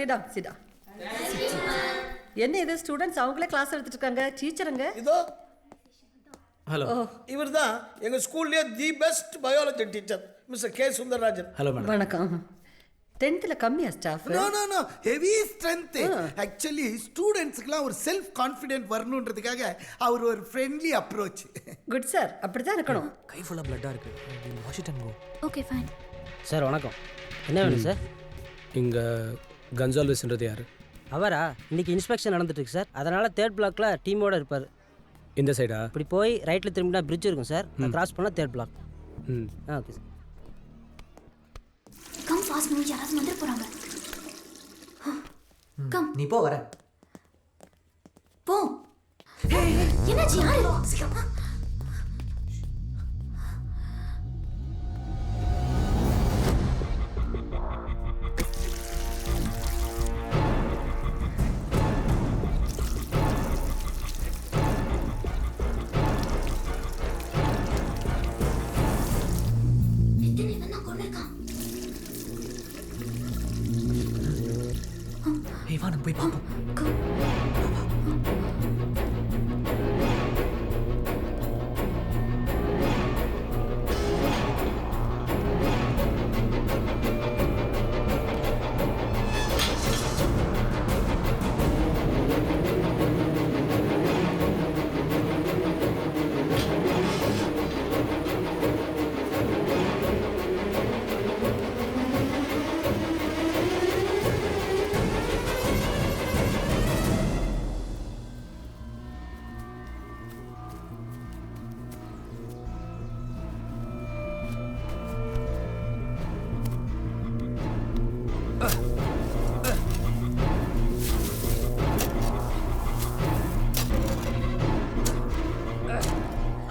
சிடம் சிடம். என்ன இது ஸ்டூடெண்ட்ஸ் அவங்களே கிளாஸ் எடுத்துட்டு இருக்காங்க, டீச்சருங்க? இதோ ஹலோ, இவர் தான் எங்கள் ஸ்கூல்லேயே the best biology teacher mister K Sundararajan. Hello madam. வணக்கம். 10th கம்மியா staff? No heavy strength. Actually ஸ்டூடெண்ட்ஸ்க்குலாம் ஒரு செல்ஃப் கான்ஃபிடென்ட் வரணுன்றதுக்காக அவர் ஒரு ஃப்ரெண்ட்லி அப்ரோச். குட் சார், அப்படிதான் இருக்கணும். கை ஃபுல்லாக பிளட்டாக இருக்குது. Washington go. Okay fine. Sir வணக்கம். என்ன வேணும் சார்? இங்கே கன்சால்விஸ்ன்றது யார்? அவரா? இன்னைக்கு இன்ஸ்பெக்ஷன் நடந்துட்டு இருக்கு சார், அதனால 3rd பிளாக்ல டீமோட இருப்பார். இந்த சைடா? இப்படி போய் ரைட்டில் திரும்பினா பிரிட்ஜ் இருக்கும் சார், கிராஸ் பண்ணால் 3rd block. Okay sir. Come fast move, யாராவது வந்துட போறாங்க. கம் நீ போ, வரேன். போ. என்னாச்சு? யாரு? சீக்கிரம். வா, நம்ம போய் பார்ப்போம்.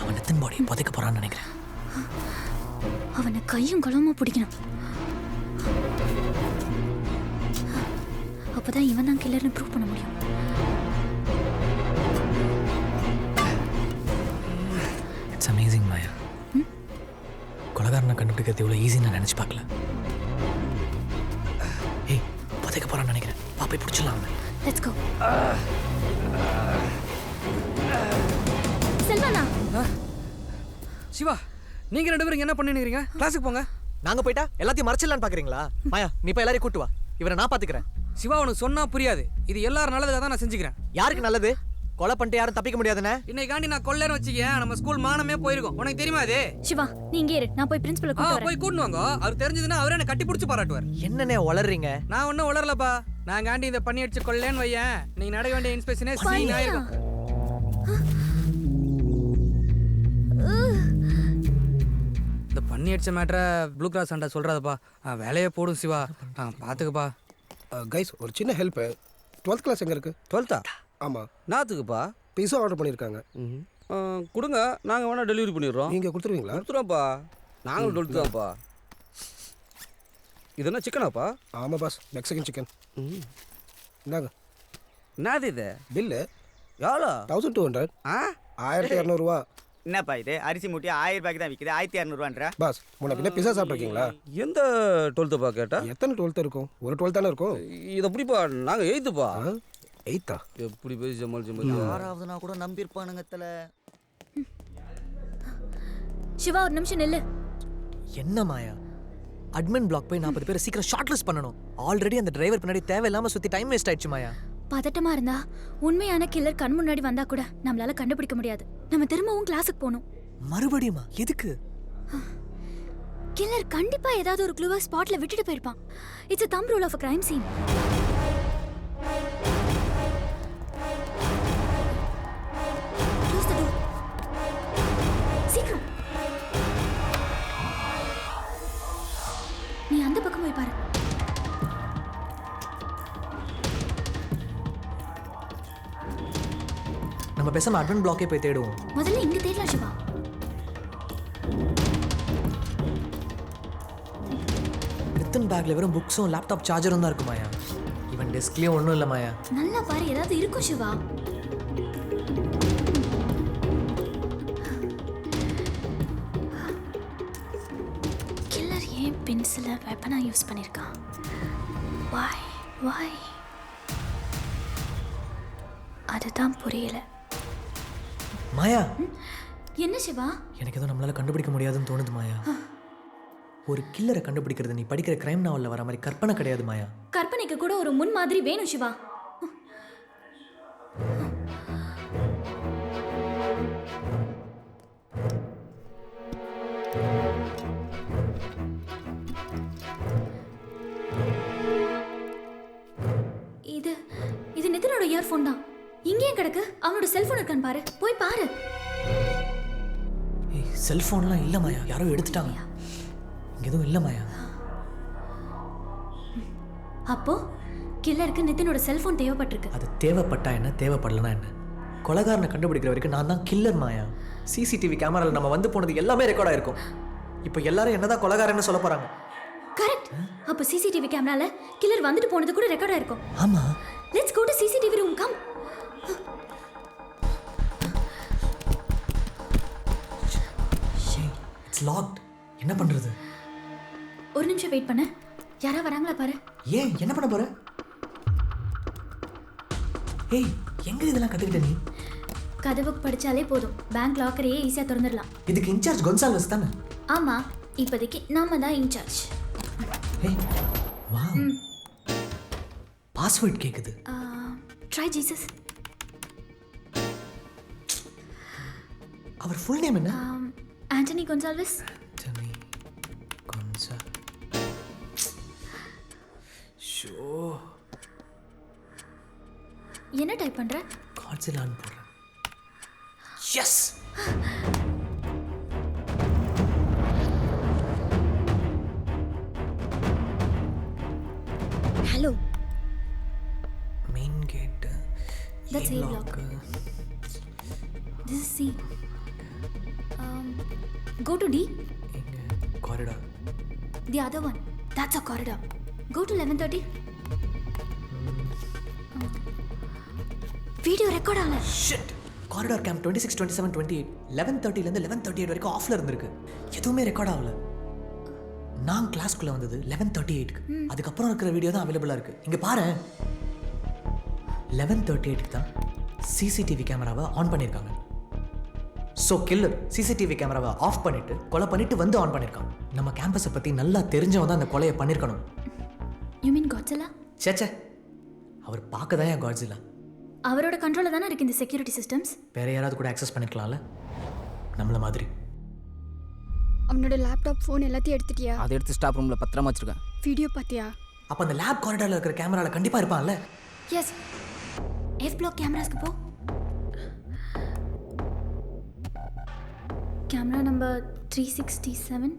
அவன் எத்தனை பாடியை புதைக்க போறான்னு நினைக்கிறேன். அவனை கையும் களவுமா பிடிக்கணும். அப்பதான் இவன் தான் கில்லர்னு ப்ரூவ் பண்ண முடியும். இட்ஸ் அமேசிங் மாயா. கொலகாரனை கண்டுபிடிக்கிறது இவ்வளோ ஈஸின்னு நான் நினச்சி பார்க்கல. ஏய், புதைக்க போறான்னு நினைக்கிறேன். வா, போய் பிடிச்சிடலாம். Let's go. செல்வனா. சிவா, நீங்க 2 பேரும் என்ன பண்ணிக்கிறீங்க? கிளாஸுக்கு போங்க. நாங்க போயிட்டா எல்லாத்தையும் மறைச்சிடலான்னு பாக்குறீங்களா? மாயா, நீ போய் எல்லாரையும் கூட்டு வா. இவரை நான் பாத்துக்கிறேன். சிவா, உனக்கு சொன்னா புரியாது. இது எல்லாரும் நல்லதுக்காக தான் நான் செஞ்சுக்கிறேன். யாருக்கு நல்லது? கொலை பண்ணிட்டு யாரும் தப்பிக்க முடியாதுன்னு இன்னைக்காண்டி நான் கொள்ளைன்னு வச்சுக்கேன், நம்ம ஸ்கூல் மானமே போயிருக்கும். உனக்கு தெரியுமா அது? சிவா, நீ இங்கே இரு, நான் போய் பிரின்சிபலை கூட்டி வரேன். போய் கூட்டு வாங்க. அவர் தெரிஞ்சதுன்னா அவரே என்ன கட்டி பிடிச்சி பாராட்டுவார். என்னன்னே வளர்றீங்க? நான் ஒன்றும் வளரலப்பா. நான் காண்டி இந்த பண்ணி அடிச்சு கொள்ளைன்னு வையேன், நீங்க நடக்க வேண்டிய இன்ஸ்பெக்ஷனே சீன் ஆயிருக்கும். இந்த பண்ணி அடிச்ச மேட்டரை ப்ளூ கிராஸ் அண்டா சொல்றாதப்பா. வேலையை போடும் சிவா, பாத்துக்கப்பா. கைஸ், ஒரு சின்ன ஹெல்ப். 12th கிளாஸ் எங்கே இருக்குது? 12th ஆமாம். நாத்துக்குப்பா பிஸா ஆர்டர் பண்ணியிருக்காங்க. கொடுங்க, நாங்கள் வேணால் டெலிவரி பண்ணிடுறோம். நீங்கள் கொடுத்துருவீங்களா? கொடுத்துருவோம்ப்பா, நாங்களும் 12th தான்ப்பா. இது என்ன சிக்கனாப்பா? ஆமாம் பாஸ், மெக்சிகன் சிக்கன். இந்தாங்க. என்னது இது? பில்லு எவ்வளோ? 1200. 1200 என்னப்பா இது? அரிசி மூட்டி 1000 ரூபாய்க்கு தான் விற்கிது, 1200 பாஸ். முன்ன பின்ன பிஸா சாப்பிட்ருக்கீங்களா? எந்த 12th கேட்டா? எத்தனை 12th இருக்கும்? ஒரு 12 தானே இருக்கும். இதை எப்படிப்பா? நாங்கள் 8th. 8th? எப்படி போய் சமாளிச்சு? 6வதுனா கூட நம்பியிருப்பானுங்க தல. சிவா, ஒரு நிமிஷம் நில்லு. என்ன மாயா, அட்மின் பிளாக் போய் 40 பேரை சீக்கிரம் ஷார்ட் லிஸ்ட் பண்ணணும். ஆல்ரெடி அந்த டிரைவர் பின்னாடி தேவையில்லாம சுத்தி டைம் வேஸ்ட் ஆயிடுச்சு மாயா. பதட்டமா இருந்தா உண்மையான கில்லர் கண் முன்னாடி வந்தா கூட நம்மளால கண்டுபிடிக்க முடியாது. நம்ம திரும்பவும் கிளாஸுக்கு போகணும். மறுபடியுமா? எதுக்கு? கில்லர் கண்டிப்பா ஏதாவது ஒரு க்ளூவை ஸ்பாட்ல விட்டுட்டு போயிருப்பான். It's a thumb rule of a crime scene. Close the door. சீக்கிரம். நீ அந்த பக்கம் போய் பாரு. நம்ம பேசாம அட்மின் பிளாக்கே போய் தேடுவோம். முதல்ல இங்க தேடலாம் சிவா. நித்தின் பேக்ல வெறும் புக்ஸும் லேப்டாப் சார்ஜரும் தான் இருக்கு மாயா. இவன் டெஸ்க்லயும் ஒன்றும் இல்லை மாயா. நல்லா பாரு, ஏதாவது இருக்கும் சிவா. கில்லர் ஏன் பென்சிலை வெப்பனா யூஸ் பண்ணியிருக்கான்? Why? Why? அதுதான் புரியல. மாயா என்ன சிவா? எனக்கு ஏதோ நம்மளால கண்டுபிடிக்க முடியாதுன்னு தோணுது மாயா. ஒரு கில்லரை கண்டுபிடிக்கிறது நீ படிக்கிற கிரைம் நாவல்ல வர மாதிரி கற்பனை கிடையாது மாயா. கற்பனைக்கு கூட ஒரு முன் மாதிரி வேணும் சிவா. இது நிதினோட இயர்ஃபோன் தான். இங்கேயே கிடக்கு. அவனோட செல்போன் இருக்கான்னு பாரு. போய் பாரு. ஏய் செல்போன்லாம் இல்ல மாயா, யாரோ எடுத்துட்டாங்க. இங்க எதுவும் இல்ல மாயா. அப்போ கில்லருக்கு நிதினோட செல்போன் தேவைப்பட்டிருக்கு. அது தேவைப்பட்டா என்ன, தேவைப்படலனா என்ன? கொலைகாரனை கண்டுபிடிக்கிற வரைக்கும் நான் தான் கில்லர் மாயா. சிசிடிவி கேமரால நம்ம வந்து போனது எல்லாமே ரெக்கார்ட் ஆயிருக்கும். இப்போ எல்லாரும் என்னதான் கொலைகாரன்னு சொல்ல போறாங்க. கரெக்ட். அப்ப சிசிடிவி கேமரால கில்லர் வந்துட்டு போனது கூட ரெக்கார்ட் ஆயிருக்கும். ஆமா. Let's go to CCTV room. Come. It's locked. என்ன பண்றது? ஒரு நிமிஷம் வெயிட் பண்ணு. யாரா வராங்களா பாரு. ஏன் என்ன பண்ண போற? ஏய் எங்க இதெல்லாம் கத்துக்கிட்ட நீ? கதவுக்கு படிச்சாலே போதும். பேங்க் லாக்கரையே ஈஸியா திறந்துடலாம். இதுக்கு இன்சார்ஜ் கொன்சால்வஸ் தானே? ஆமா, இப்போதைக்கு நாம தான் இன்சார்ஜ். ஏய் வாவ். பாஸ்வேர்ட் கேக்குது. Try Jesus. அவர் ஃபுல் நேம் என்ன? ஆண்டனி கொன்சால்வஸ். ஆண்டனி கொன்சா. ஷோ. என்ன டைப் பண்ற? காட்ஸிலான்னு போடுறேன். Yes. Hello. Main gate. That's A block. This is C. Go to D. எங்க? Corridor. The other one. That's a corridor. Go to 11:30. Video record ஆகல. ஷிட். காரிடார் கேம்ப் 26, 27, 28 11:30 ல இருந்து 11:38 வரைக்கும் ஆஃப்ல இருந்திருக்கு. எதுவுமே ரெக்கார்ட் ஆகல. நான் கிளாஸ்க்குள்ள வந்தது 11:38க்கு. அதுக்கப்புறம் இருக்கிற வீடியோ தான் அவைலபிளா இருக்கு. இங்க பாரு. 11:38க்கு தான் சிசிடிவி கேமராவை ஆன் பண்ணிருக்காங்க. ஸோ கில்லர் சிசிடிவி கேமராவை ஆஃப் பண்ணிட்டு கொலை பண்ணிட்டு வந்து ஆன் பண்ணிருக்கான். நம்ம கேம்பஸை பத்தி நல்லா தெரிஞ்சவன் தான் அந்த கொலையை பண்ணிருக்கணும். You mean Godzilla? சேச்சே, அவர் பார்க்க தான் என் காட்ஸிலா. அவரோட கண்ட்ரோல்ல தானே இருக்கு இந்த செக்யூரிட்டி சிஸ்டம்ஸ். வேற யாராவது கூட அக்சஸ் பண்ணிருக்கலாம்ல, நம்மள மாதிரி. அவனோட லேப்டாப் ஃபோன் எல்லாத்தையும் எடுத்துட்டியா? அதை எடுத்து ஸ்டாப் ரூம்ல பத்திரமா வச்சிருக்கேன். வீடியோ பார்த்தியா? அப்ப அந்த லேப் காரிடார்ல இருக்கிற கேமரால கண்டிப்பா இருப்பான்ல. எஸ். F block கேமராஸ்க்கு போ. Camera number 367.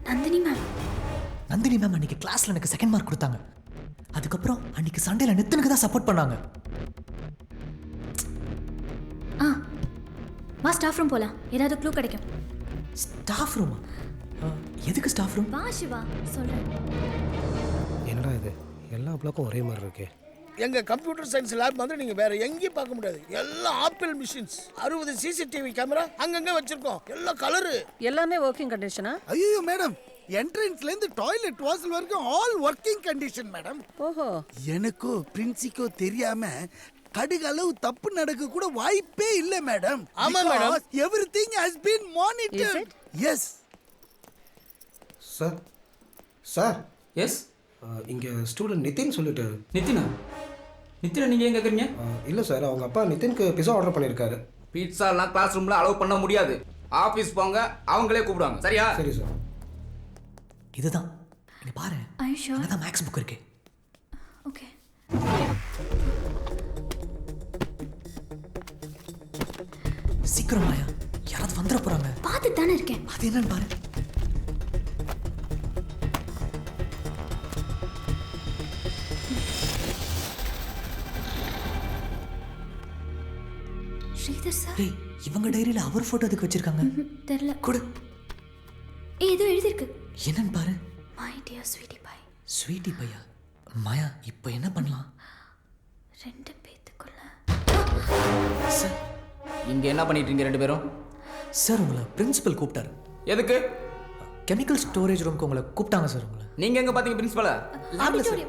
Nandini ma'am. Nandini ma'am அன்னைக்கு கிளாஸ்ல எனக்கு செகண்ட் மார்க் கொடுத்தாங்க. அதுக்கப்புறம் அன்னைக்கு சண்டேல நித்தனுக்கு தான் சப்போர்ட் பண்ணாங்க. வா ஸ்டாஃப் ரூம் போலாம். ஏதாவது க்ளூ கிடைக்கும். ஸ்டாஃப் ரூமா? எதுக்கு ஸ்டாஃப் ரூம்? வா சிவா, சொல்றேன். என்னடா இது, எல்லா பிளாக்கும் ஒரே மாதிரி இருக்கே. எங்க கம்ப்யூட்டர் சயின்ஸ் லேப் வந்து நீங்க வேற எங்கேயும் பார்க்க முடியாது. எல்லாம் ஆப்பிள் மிஷின்ஸ், 60 சிசிடிவி கேமரா அங்கங்க வச்சிருக்கோம். எல்லாம் கலரு, எல்லாமே ஒர்க்கிங் கண்டிஷனா? ஐயோ மேடம், என்ட்ரன்ஸ்ல இருந்து டாய்லெட் வாசல் வரைக்கும் ஆல் ஒர்க்கிங் கண்டிஷன் மேடம். ஓஹோ. எனக்கோ பிரின்சிக்கோ தெரியாம கடுகளவு தப்பு நடக்க கூட வாய்ப்பே இல்ல மேடம். ஆமா madam, everything has been monitored. Yes sir. Sir. Yes. இங்கே ஸ்டூடெண்ட் நிதின் சொல்லிட்டு. நிதினா? நிதினா நீங்கள் ஏன் கேட்குறீங்க? இல்லை சார், அவங்க அப்பா நிதினுக்கு பிஸா ஆர்டர் பண்ணியிருக்காரு. பீட்சாலாம் கிளாஸ் ரூம்ல அலோவ் பண்ண முடியாது. ஆஃபீஸ் போங்க, அவங்களே கூப்பிடுவாங்க. சரியா? சரி சார். இதுதான். இங்க பாரு. Are you sure? அங்கதான் மேக்ஸ் புக் இருக்கு. ஓகே. சீக்கிரம் வாயா, யாராவது வந்துட போறாங்க. பார்த்துட்டு தானே இருக்கேன். அது என்னன்னு பாரு. ஸ்ரீதர் சார். ஏய், இவங்க டைரியில அவர் போட்டோ எதுக்கு வச்சிருக்காங்க? தெரியல. கொடு. ஏதோ எழுதிருக்கு. என்னன்னு பாரு. My dear sweetie pie. Sweetie பையா? மாயா, இப்போ என்ன பண்ணலாம்? ரெண்டு பேத்துக்குள்ள. சார். இங்க என்ன பண்ணிட்டு இருக்கீங்க ரெண்டு பேரும்? சார், உங்களை பிரின்சிபல் கூப்பிட்டாரு. எதுக்கு? கெமிக்கல் ஸ்டோரேஜ் ரூமுக்கு உங்களை கூப்பிட்டாங்க சார் உங்களை. நீங்கள் எங்கே பார்த்தீங்க பிரின்ஸ்பலை? லேப்ல சார்.